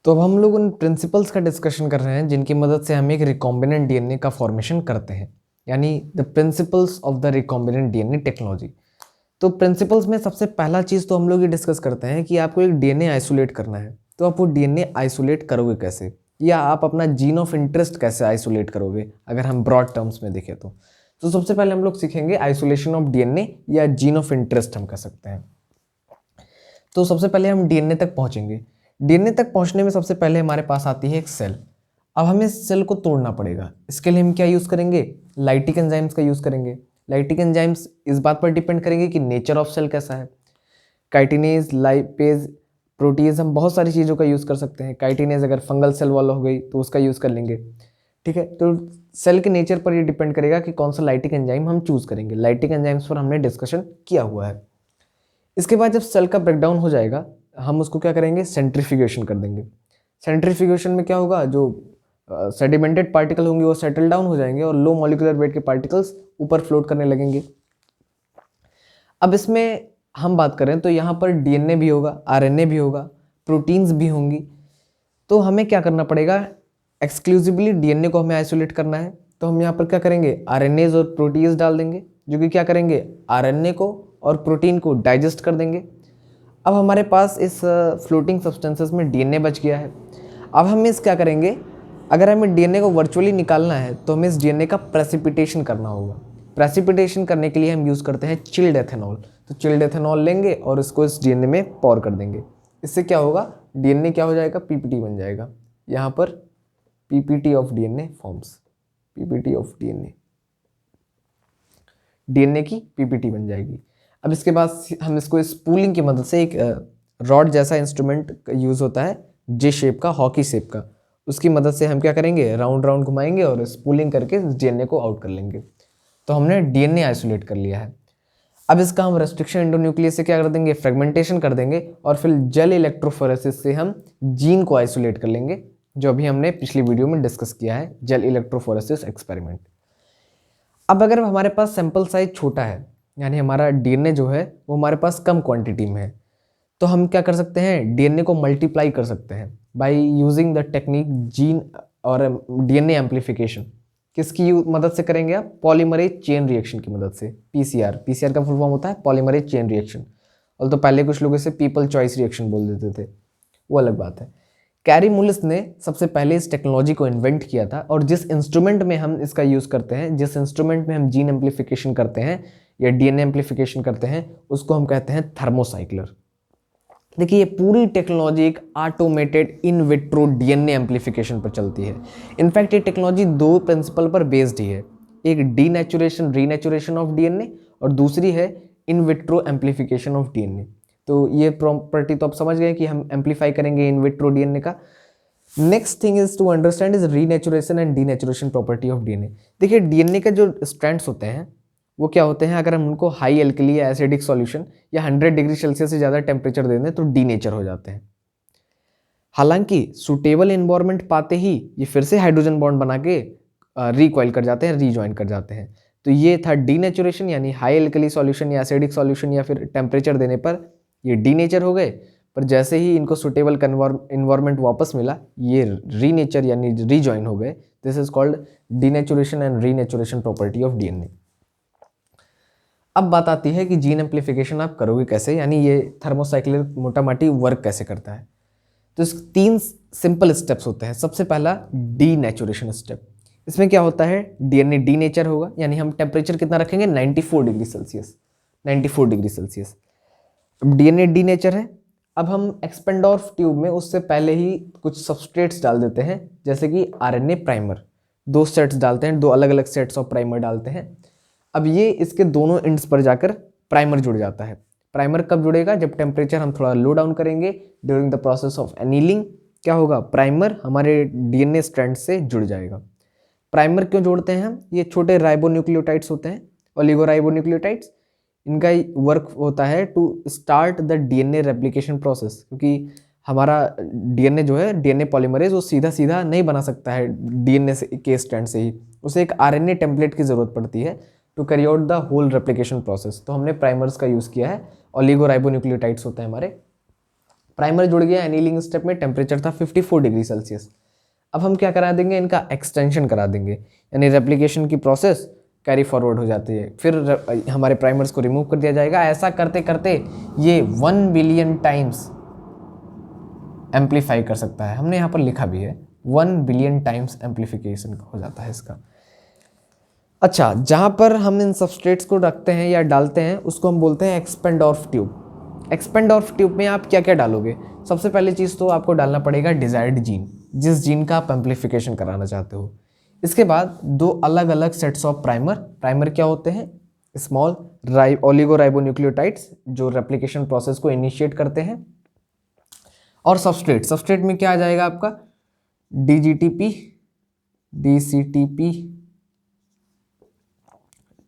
तो अब हम लोग उन प्रिंसिपल्स का डिस्कशन कर रहे हैं जिनकी मदद से हम एक रिकॉम्बिनेंट डीएनए का फॉर्मेशन करते हैं, यानी the principles of the recombinant DNA technology. तो प्रिंसिपल्स में सबसे पहला चीज़ तो हम लोग ये डिस्कस करते हैं कि आपको एक डीएनए आइसोलेट करना है, तो आप वो डीएनए आइसोलेट करोगे कैसे, या आप अपना जीन ऑफ इंटरेस्ट कैसे आइसोलेट करोगे अगर हम ब्रॉड टर्म्स में देखें तो सबसे पहले हम लोग सीखेंगे आइसोलेशन ऑफ डीएनए या जीन ऑफ इंटरेस्ट हम कह सकते हैं। तो सबसे पहले हम डीएनए तक पहुंचेंगे। डीएनए तक पहुंचने में सबसे पहले हमारे पास आती है एक सेल। अब हमें इस सेल को तोड़ना पड़ेगा। इसके लिए हम क्या यूज़ करेंगे? लाइटिक एंजाइम्स का यूज़ करेंगे। लाइटिक एंजाइम्स इस बात पर डिपेंड करेंगे कि नेचर ऑफ सेल कैसा है। काइटिनेज, लाइपेज, प्रोटीज, हम बहुत सारी चीज़ों का यूज़ कर सकते हैं। काइटिनेज अगर फंगल सेल वाला हो गई तो उसका यूज़ कर लेंगे, ठीक है। तो सेल के नेचर पर ये डिपेंड करेगा कि कौन सा लाइटिक एंजाइम हम चूज़ करेंगे। लाइटिक एंजाइम्स पर हमने डिस्कशन किया हुआ है। इसके बाद जब सेल का ब्रेकडाउन हो जाएगा, हम उसको क्या करेंगे? सेंट्रीफ्यूगेशन कर देंगे। सेंट्रीफ्यूगेशन में क्या होगा? जो सेडिमेंटेड पार्टिकल होंगे वो सेटल डाउन हो जाएंगे और लो मॉलिक्यूलर वेट के पार्टिकल्स ऊपर फ्लोट करने लगेंगे। अब इसमें हम बात करें तो यहाँ पर डीएनए भी होगा, आरएनए भी होगा, प्रोटीन्स भी होंगी। तो हमें क्या करना पड़ेगा? एक्सक्लूसिवली डीएनए को हमें आइसोलेट करना है, तो हम यहाँ पर क्या करेंगे? आरएनएज और प्रोटीन्स डाल देंगे, जो कि क्या करेंगे? आरएनए को और प्रोटीन को डाइजेस्ट कर देंगे। अब हमारे पास इस फ्लोटिंग सब्सटेंसेस में डीएनए बच गया है। अब हम इस क्या करेंगे? अगर हमें डीएनए को वर्चुअली निकालना है तो हमें इस डीएनए का प्रेसिपिटेशन करना होगा। प्रेसिपिटेशन करने के लिए हम यूज़ करते हैं चिल्ड एथेनॉल। तो चिल्ड एथेनॉल लेंगे और इसको इस डीएनए में पॉर कर देंगे। इससे क्या होगा? डीएनए क्या हो जाएगा? पीपीटी बन जाएगा। यहाँ पर PPT of DNA forms, PPT of DNA, DNA की पीपीटी बन जाएगी। अब इसके बाद हम इसको स्पूलिंग की मदद से, एक रॉड जैसा इंस्ट्रूमेंट यूज़ होता है जे शेप का, हॉकी शेप का, उसकी मदद से हम क्या करेंगे? राउंड राउंड घुमाएंगे और स्पूलिंग करके डीएनए को आउट कर लेंगे। तो हमने डीएनए आइसोलेट कर लिया है। अब इसका हम रेस्ट्रिक्शन एंडोन्यूक्लियस से क्या कर देंगे? फ्रेगमेंटेशन कर देंगे और फिर जेल इलेक्ट्रोफोरेसिस से हम जीन को आइसोलेट कर लेंगे, जो अभी हमने पिछली वीडियो में डिस्कस किया है, जेल इलेक्ट्रोफोरेसिस एक्सपेरिमेंट। अब अगर हमारे पास सैंपल साइज छोटा है, यानी हमारा डीएनए जो है वो हमारे पास कम क्वांटिटी में है, तो हम क्या कर सकते हैं? डीएनए को मल्टीप्लाई कर सकते हैं by using the technique gene और डीएनए एम्प्लीफिकेशन। किसकी मदद से करेंगे आप? पॉलीमरेज चेन रिएक्शन की मदद से, पीसीआर। पीसीआर का फुल फॉर्म होता है पॉलीमरेज चेन रिएक्शन, और तो पहले कुछ लोग इसे पीपल चॉइस रिएक्शन बोल देते थे, वो अलग बात है। कैरी मुलिस ने सबसे पहले इस टेक्नोलॉजी को इन्वेंट किया था, और जिस इंस्ट्रूमेंट में हम इसका यूज़ करते हैं, जिस इंस्ट्रूमेंट में हम जीन एम्प्लीफिकेशन करते हैं या डीएनए एम्प्लीफिकेशन करते हैं, उसको हम कहते हैं थर्मोसाइक्लर। देखिए, ये पूरी टेक्नोलॉजी एक ऑटोमेटेड इन विट्रो डीएनए एम्प्लीफिकेशन पर चलती है। इनफैक्ट ये टेक्नोलॉजी दो प्रिंसिपल पर बेस्ड ही है, एक डीनेचुरेशन रीनेचुरेशन ऑफ डीएनए और दूसरी है in vitro amplification of DNA. तो ये प्रॉपर्टी तो आप समझ गए कि हम एम्प्लीफाई करेंगे इन विट्रो डीएनए का। Next thing is to understand is renaturation and denaturation property of DNA. देखिए, डीएनए के जो स्ट्रैंड्स होते हैं वो क्या होते हैं? अगर हम उनको हाई एल्कली या एसिडिक सॉल्यूशन या 100 डिग्री सेल्सियस से ज़्यादा टेम्परेचर दे दें तो डीनेचर हो जाते हैं। हालांकि सुटेबल एनवायरनमेंट पाते ही ये फिर से हाइड्रोजन बॉन्ड बना के रिकॉइल कर जाते हैं, रीजॉइन कर जाते हैं। तो ये था डीनेचुरेशन, यानी हाई एल्कली सॉल्यूशन या एसिडिक सॉल्यूशन या फिर टेम्परेचर देने पर ये डीनेचर हो गए। पर जैसे ही इनको सुटेबल एनवायरनमेंट वापस मिला, ये रीनेचर यानी रीजॉइन हो गए। This is called denaturation and renaturation property of DNA. अब बात आती है कि जीन एम्प्लीफिकेशन आप करोगे कैसे, यानी ये थर्मोसाइक्लिक मोटा माटी वर्क कैसे करता है। तो इस 3 सिंपल स्टेप्स होते हैं। सबसे पहला डीनेचुरेशन स्टेप। इसमें क्या होता है? डीएनए डीनेचर होगा, यानी हम टेम्परेचर कितना रखेंगे? 94 डिग्री सेल्सियस, 94 डिग्री सेल्सियस। अब डीएनए डीनेचर है। अब हम एक्सपेंडोर्फ ट्यूब में उससे पहले ही कुछ सबस्ट्रेट्स डाल देते हैं, जैसे कि आरएनए प्राइमर। 2 सेट्स डालते हैं, 2 अलग अलग सेट्स ऑफ प्राइमर डालते हैं। अब ये इसके दोनों एंड्स पर जाकर प्राइमर जुड़ जाता है। प्राइमर कब जुड़ेगा? जब टेम्परेचर हम थोड़ा लो डाउन करेंगे during the process of annealing. क्या होगा? प्राइमर हमारे डीएनए स्ट्रैंड से जुड़ जाएगा। प्राइमर क्यों जोड़ते हैं हम? ये छोटे राइबोन्यूक्लियोटाइड्स होते हैं, ओलिगोराइबोन्यूक्लियोटाइड्स। इनका वर्क होता है to start the DNA replication process, क्योंकि हमारा डीएनए जो है, डीएनए पॉलीमरेज, वो सीधा सीधा नहीं बना सकता है डीएनए के स्ट्रैंड से ही, उसे एक आरएनए टेम्पलेट की ज़रूरत पड़ती है to carry out the whole replication process. तो हमने प्राइमर्स का यूज़ किया है, ओलिगोराइबोन्यूक्लियोटाइड्स होते हैं हमारे प्राइमर जुड़ गया, एनीलिंग स्टेप में टेम्परेचर था 54 डिग्री सेल्सियस। अब हम क्या करा देंगे, इनका एक्सटेंशन करा देंगे, यानी रेप्लिकेशन की प्रोसेस कैरी फॉरवर्ड हो जाती है। फिर हमारे प्राइमर्स को रिमूव कर दिया जाएगा। ऐसा करते करते ये 1 बिलियन टाइम्स एम्पलीफाई कर सकता है। हमने यहाँ पर लिखा भी है 1 बिलियन टाइम्स एम्पलीफिकेशन हो जाता है इसका। अच्छा, जहाँ पर हम इन सबस्ट्रेट्स को रखते हैं या डालते हैं उसको हम बोलते हैं एक्सपेंडोर्फ ट्यूब। एक्सपेंडोर्फ ट्यूब में आप क्या क्या डालोगे? सबसे पहली चीज़ तो आपको डालना पड़ेगा डिजायर्ड जीन, जिस जीन का आप एम्पलीफिकेशन कराना चाहते हो। इसके बाद 2 अलग अलग सेट्स ऑफ प्राइमर क्या होते हैं? स्मॉल ओलिगोराइबोन्यूक्लियोटाइड्स जो रेप्लिकेशन प्रोसेस को इनिशिएट करते हैं। और सबस्ट्रेट में क्या आ जाएगा आपका? DGTP, DCTP,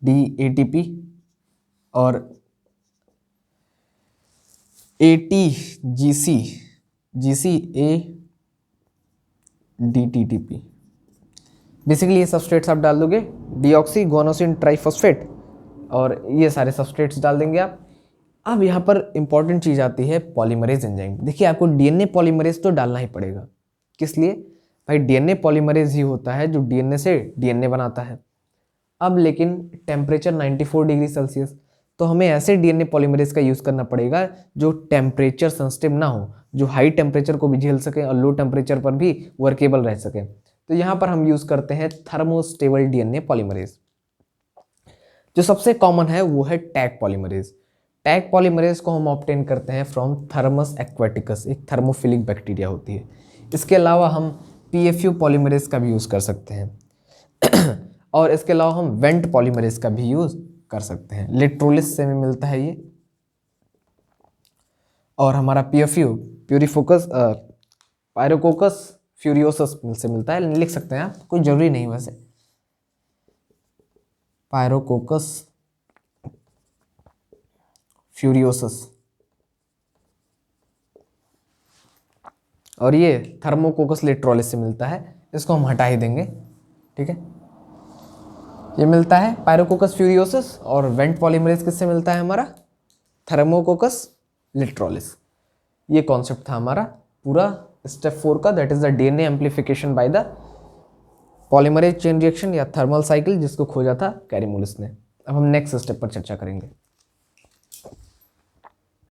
DATP और ATGC, GCADTTP। बेसिकली ये सबस्ट्रेट्स आप डाल दोगे, डीऑक्सी गोनोसिन ट्राइफॉस्फेट, और ये सारे सबस्ट्रेट्स डाल देंगे आप। अब यहाँ पर इंपॉर्टेंट चीज़ आती है पॉलीमरेज एंजाइम। देखिए, आपको डीएनए पॉलीमरेज तो डालना ही पड़ेगा। किस लिए भाई? डीएनए पॉलीमरेज ही होता है जो डीएनए से डीएनए बनाता है। अब लेकिन टेम्परेचर 94 डिग्री सेल्सियस, तो हमें ऐसे डीएनए पॉलीमरेज का यूज़ करना पड़ेगा जो टेम्परेचर सेंसिटिव ना हो, जो हाई टेम्परेचर को भी झेल सके और लो टेम्परेचर पर भी वर्केबल रह सके। तो यहाँ पर हम यूज़ करते हैं थर्मोस्टेबल डीएनए पॉलीमरेज। जो सबसे कॉमन है वो है टैग पॉलीमरेज। टैग पॉलीमरेज को हम ऑब्टेन करते हैं फ्रॉम थर्मस एक्वेटिकस, एक थर्मोफिलिक बैक्टीरिया होती है। इसके अलावा हम PFU पॉलीमरेज का भी यूज़ कर सकते हैं और इसके अलावा हम वेंट पॉलीमरेज का भी यूज़ कर सकते हैं। लिट्रोलिस से में मिलता है ये। और हमारा PFU प्यूरिफोकस पायरोकोकस फ्यूरियोसस से मिलता है, लिख सकते हैं आप, कोई ज़रूरी नहीं वैसे। पायरोकोकस फ्यूरियोसस, और ये थर्मोकोकस लिट्रोलिस से मिलता है, इसको हम हटा ही देंगे, ठीक है। ये मिलता है पायरोकोकस फ्यूरियोसस, और वेंट पॉलीमरेज किससे मिलता है? हमारा थर्मोकोकस लिट्रोलिस। ये कॉन्सेप्ट था हमारा पूरा स्टेप 4 का, that is the DNA amplification by the polymerase chain reaction या थर्मल साइकिल, जिसको खोजा था कैरीमोलिस ने। अब हम नेक्स्ट स्टेप पर चर्चा करेंगे।